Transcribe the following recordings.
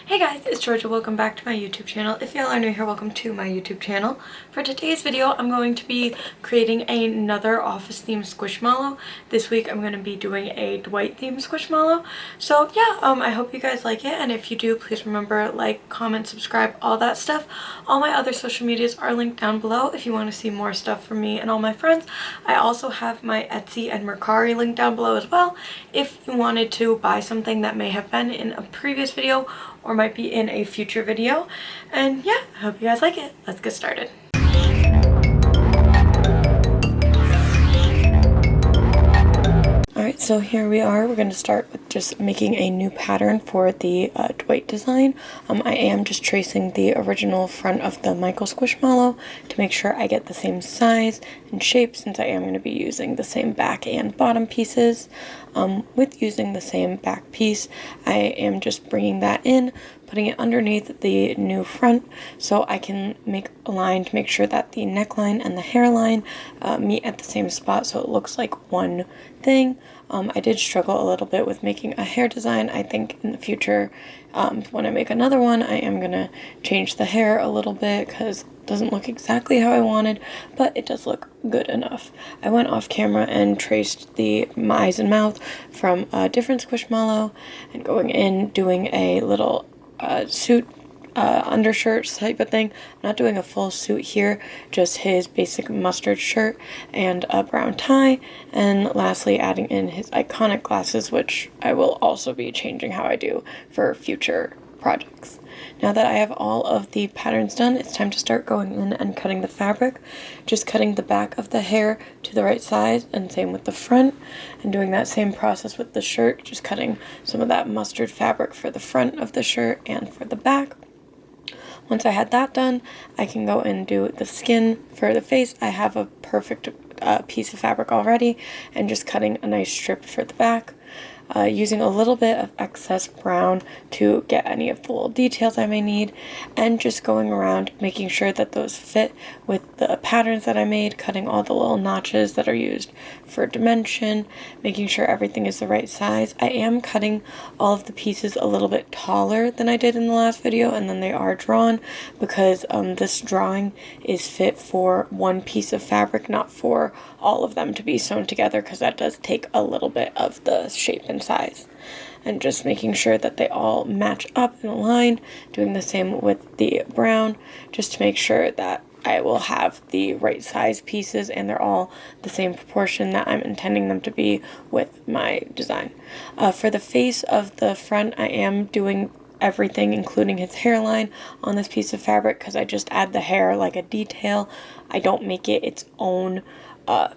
Hey guys, it's Georgia. Welcome back to my YouTube channel. If y'all are new here, welcome to my YouTube channel. For today's video, I'm going to be creating another office themed squishmallow. This week, I'm going to be doing a Dwight themed squishmallow. So yeah, I hope you guys like it. And if you do, please remember, like, comment, subscribe, all that stuff. All my other social medias are linked down below if you want to see more stuff from me and all my friends. I also have my Etsy and Mercari linked down below as well if you wanted to buy something that may have been in a previous video or might be in a future video. And yeah, I hope you guys like it. Let's get started. Alright, so here we are. We're going to start with just making a new pattern for the Dwight design. I am just tracing the original front of the Michael Squishmallow to make sure I get the same size and shape, since I am going to be using the same back and bottom pieces. With using the same back piece, I am just bringing that in, putting it underneath the new front so I can make a line to make sure that the neckline and the hairline meet at the same spot so it looks like one thing. I did struggle a little bit with making a hair design. I think in the future, when I make another one, I am going to change the hair a little bit because it doesn't look exactly how I wanted, but it does look good enough. I went off camera and traced the eyes and mouth from a different squishmallow and going in, doing a little suit undershirt type of thing. I'm not doing a full suit here, just his basic mustard shirt and a brown tie, and lastly adding in his iconic glasses, which I will also be changing how I do for future projects. Now that I have all of the patterns done, it's time to start going in and cutting the fabric. Just cutting the back of the hair to the right size, and same with the front, and doing that same process with the shirt, just cutting some of that mustard fabric for the front of the shirt and for the back. Once I had that done, I can go and do the skin for the face. I have a perfect piece of fabric already, and just cutting a nice strip for the back. Using a little bit of excess brown to get any of the little details I may need, and just going around making sure that those fit with the patterns that I made, cutting all the little notches that are used for dimension, making sure everything is the right size. I am cutting all of the pieces a little bit taller than I did in the last video, and then they are drawn because this drawing is fit for one piece of fabric, not for all of them to be sewn together, because that does take a little bit of the shape and size. And just making sure that they all match up and align, doing the same with the brown, just to make sure that I will have the right size pieces and they're all the same proportion that I'm intending them to be with my design. For the face of the front, I am doing everything, including his hairline, on this piece of fabric because I just add the hair like a detail. I don't make it its own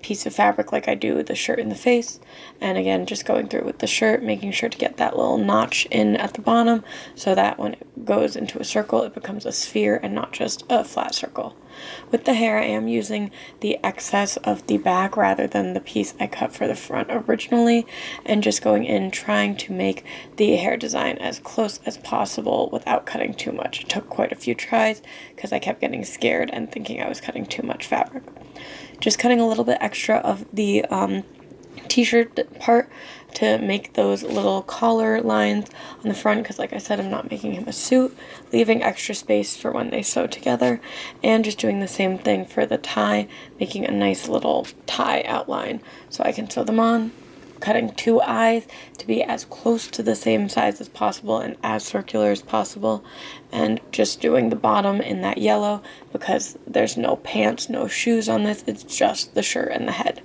piece of fabric like I do the shirt and the face. And again, just going through with the shirt, making sure to get that little notch in at the bottom so that when it goes into a circle, it becomes a sphere and not just a flat circle. With the hair, I am using the excess of the back rather than the piece I cut for the front originally, and just going in trying to make the hair design as close as possible without cutting too much. It took quite a few tries because I kept getting scared and thinking I was cutting too much fabric. Just cutting a little bit extra of the t-shirt part to make those little collar lines on the front, because like I said, I'm not making him a suit, leaving extra space for when they sew together, and just doing the same thing for the tie, making a nice little tie outline so I can sew them on. Cutting two eyes to be as close to the same size as possible and as circular as possible, and just doing the bottom in that yellow because there's no pants, no shoes on this, it's just the shirt and the head.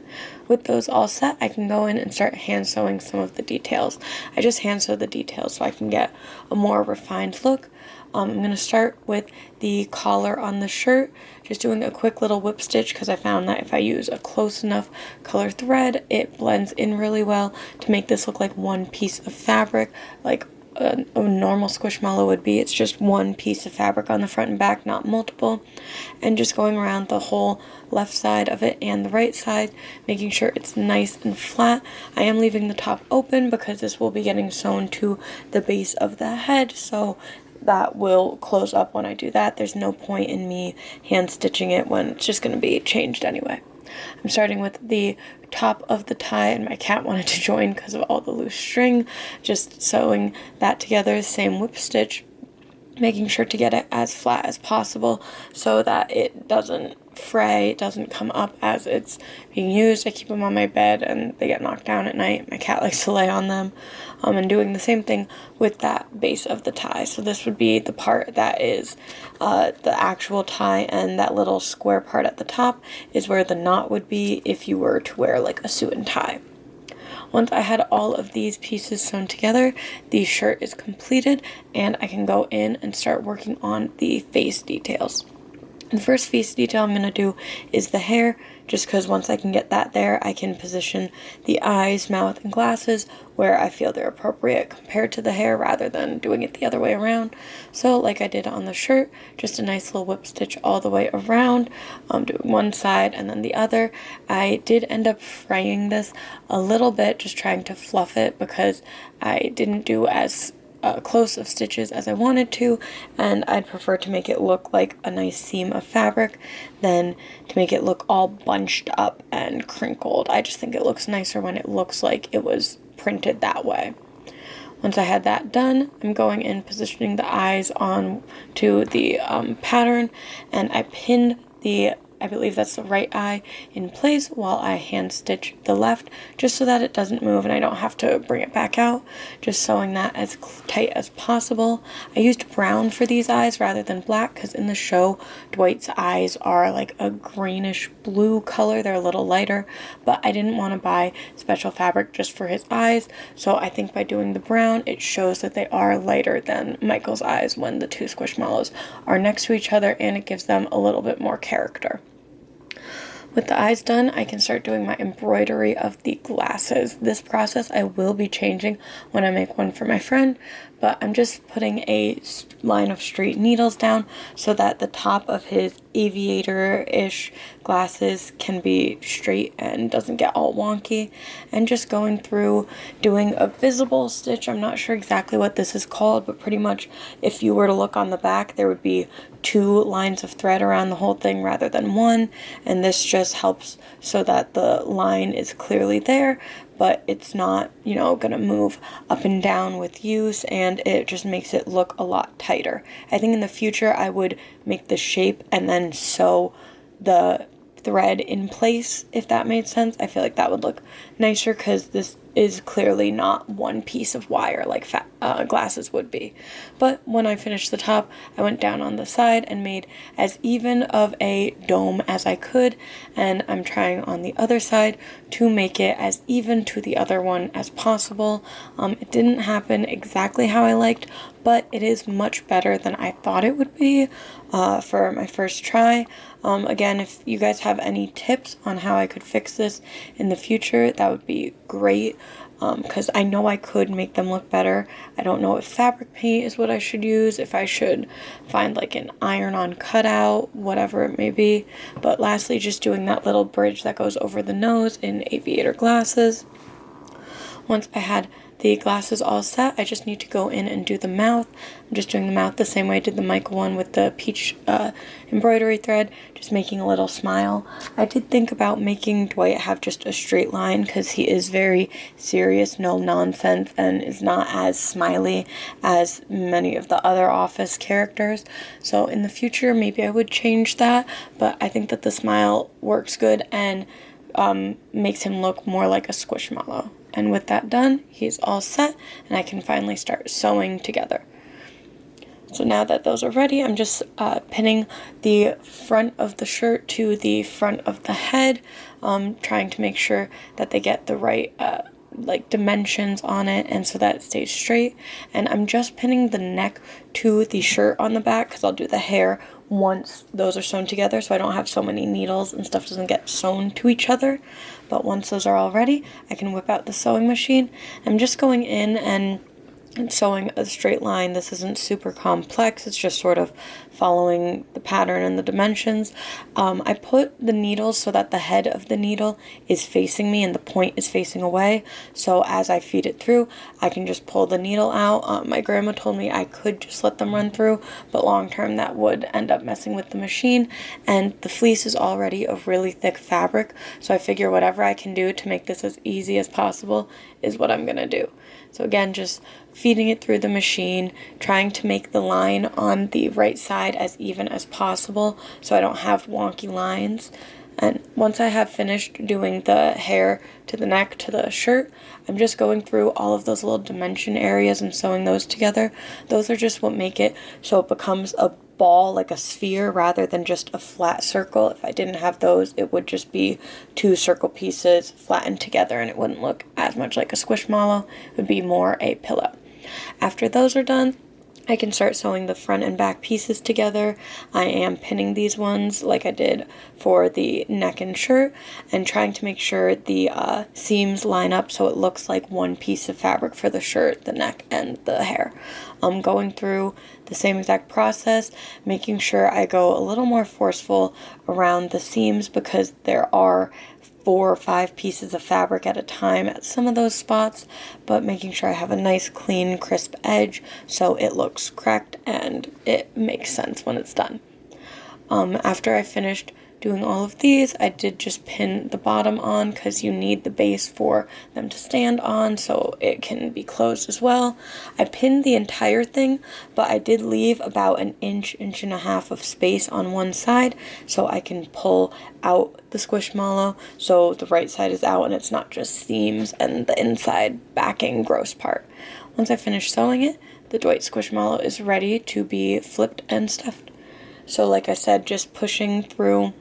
With those all set, I can go in and start hand sewing some of the details. I just hand sew the details so I can get a more refined look. I'm going to start with the collar on the shirt, just doing a quick little whip stitch because I found that if I use a close enough color thread, it blends in really well to make this look like one piece of fabric, like a normal squishmallow would be. It's just one piece of fabric on the front and back, not multiple. And just going around the whole left side of it and the right side, making sure it's nice and flat. I am leaving the top open because this will be getting sewn to the base of the head, so that will close up when I do that. There's no point in me hand stitching it when it's just going to be changed anyway. I'm starting with the top of the tie, and my cat wanted to join because of all the loose string. Just sewing that together, same whip stitch, making sure to get it as flat as possible so that it doesn't fray, it doesn't come up as it's being used. I keep them on my bed and they get knocked down at night. My cat likes to lay on them. And doing the same thing with that base of the tie. So this would be the part that is the actual tie, and that little square part at the top is where the knot would be if you were to wear like a suit and tie. Once I had all of these pieces sewn together, the shirt is completed and I can go in and start working on the face details. The first face detail I'm going to do is the hair, just because once I can get that there, I can position the eyes, mouth, and glasses where I feel they're appropriate compared to the hair rather than doing it the other way around. So like I did on the shirt, just a nice little whip stitch all the way around, doing one side and then the other. I did end up fraying this a little bit, just trying to fluff it because I didn't do as close of stitches as I wanted to, and I'd prefer to make it look like a nice seam of fabric than to make it look all bunched up and crinkled. I just think it looks nicer when it looks like it was printed that way. Once I had that done, I'm going in positioning the eyes on to the pattern, and I pinned I believe that's the right eye in place while I hand stitch the left, just so that it doesn't move and I don't have to bring it back out. Just sewing that as tight as possible. I used brown for these eyes rather than black because in the show Dwight's eyes are like a greenish blue color. They're a little lighter, but I didn't want to buy special fabric just for his eyes, so I think by doing the brown it shows that they are lighter than Michael's eyes when the two squishmallows are next to each other, and it gives them a little bit more character. With the eyes done, I can start doing my embroidery of the glasses. This process I will be changing when I make one for my friend, but I'm just putting a line of straight needles down so that the top of his aviator-ish glasses can be straight and doesn't get all wonky, and just going through doing a visible stitch. I'm not sure exactly what this is called, but pretty much if you were to look on the back, there would be 2 lines of thread around the whole thing rather than 1, and this just helps so that the line is clearly there, but it's not, gonna move up and down with use, and it just makes it look a lot tighter. I think in the future I would make the shape and then sew the thread in place, if that made sense. I feel like that would look nicer because this is clearly not one piece of wire like glasses would be. But when I finished the top, I went down on the side and made as even of a dome as I could, and I'm trying on the other side to make it as even to the other one as possible. It didn't happen exactly how I liked, but it is much better than I thought it would be for my first try. Again, if you guys have any tips on how I could fix this in the future, that would be great, because I know I could make them look better. I don't know if fabric paint is what I should use, if I should find like an iron-on cutout, whatever it may be. But lastly, just doing that little bridge that goes over the nose in aviator glasses. Once I had the glasses all set, I just need to go in and do the mouth. I'm just doing the mouth the same way I did the Michael one with the peach embroidery thread, just making a little smile. I did think about making Dwight have just a straight line because he is very serious, no nonsense, and is not as smiley as many of the other Office characters. So in the future, maybe I would change that, but I think that the smile works good and makes him look more like a squishmallow. And with that done, he's all set, and I can finally start sewing together. So now that those are ready, I'm just pinning the front of the shirt to the front of the head, trying to make sure that they get the right dimensions on it, and so that it stays straight. And I'm just pinning the neck to the shirt on the back because I'll do the hair once those are sewn together, so I don't have so many needles and stuff doesn't get sewn to each other. But once those are all ready, I can whip out the sewing machine. I'm just going in and sewing a straight line. This isn't super complex, it's just sort of following the pattern and the dimensions. I put the needles so that the head of the needle is facing me and the point is facing away, so as I feed it through, I can just pull the needle out. My grandma told me I could just let them run through, but long term that would end up messing with the machine, and the fleece is already a really thick fabric, so I figure whatever I can do to make this as easy as possible is what I'm gonna do. So again, just feeding it through the machine, trying to make the line on the right side as even as possible so I don't have wonky lines. And once I have finished doing the hair to the neck to the shirt, I'm just going through all of those little dimension areas and sewing those together. Those are just what make it so it becomes a ball, like a sphere, rather than just a flat circle. If I didn't have those, it would just be two circle pieces flattened together and it wouldn't look as much like a squishmallow. It would be more a pillow. After those are done, I can start sewing the front and back pieces together. I am pinning these ones like I did for the neck and shirt and trying to make sure the seams line up so it looks like one piece of fabric for the shirt, the neck, and the hair. I'm going through the same exact process, making sure I go a little more forceful around the seams because there are 4 or 5 pieces of fabric at a time at some of those spots, but making sure I have a nice clean crisp edge so it looks correct and it makes sense when it's done. After I finished doing all of these, I did just pin the bottom on because you need the base for them to stand on so it can be closed as well. I pinned the entire thing, but I did leave about an inch and a half of space on one side so I can pull out the squishmallow so the right side is out and it's not just seams and the inside backing gross part. Once I finish sewing it, the Dwight squishmallow is ready to be flipped and stuffed. So like I said, just pushing through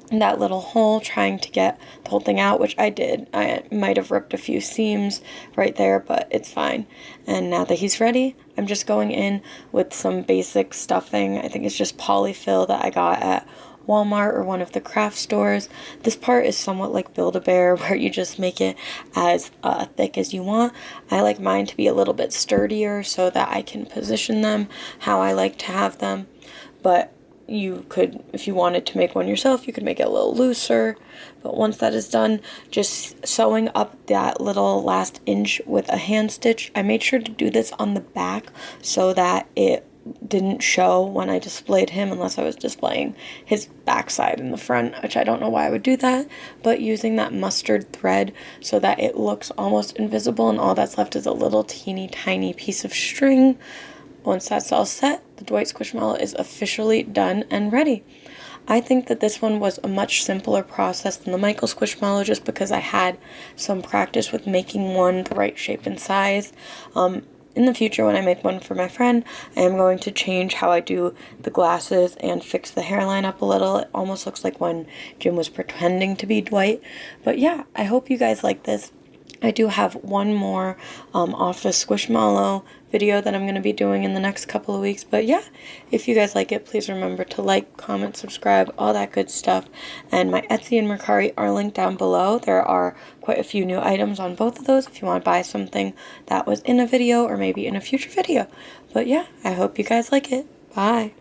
that little hole, trying to get the whole thing out, which I did. I might have ripped a few seams right there, but it's fine. And now that he's ready, I'm just going in with some basic stuffing. I think it's just polyfill that I got at Walmart or one of the craft stores. This part is somewhat like Build-A-Bear, where you just make it as thick as you want. I like mine to be a little bit sturdier so that I can position them how I like to have them. But you could, if you wanted to make one yourself, you could make it a little looser. But once that is done, just sewing up that little last inch with a hand stitch. I made sure to do this on the back so that it didn't show when I displayed him unless I was displaying his backside in the front, which I don't know why I would do that, but using that mustard thread so that it looks almost invisible and all that's left is a little teeny tiny piece of string. Once that's all set, the Dwight Squishmallow is officially done and ready. I think that this one was a much simpler process than the Michael Squishmallow just because I had some practice with making one the right shape and size. In the future, when I make one for my friend, I am going to change how I do the glasses and fix the hairline up a little. It almost looks like when Jim was pretending to be Dwight. But yeah, I hope you guys like this. I do have one more off the Squishmallow video that I'm going to be doing in the next couple of weeks. But yeah, if you guys like it, please remember to like, comment, subscribe, all that good stuff. And my Etsy and Mercari are linked down below. There are quite a few new items on both of those if you want to buy something that was in a video or maybe in a future video. But yeah, I hope you guys like it. Bye.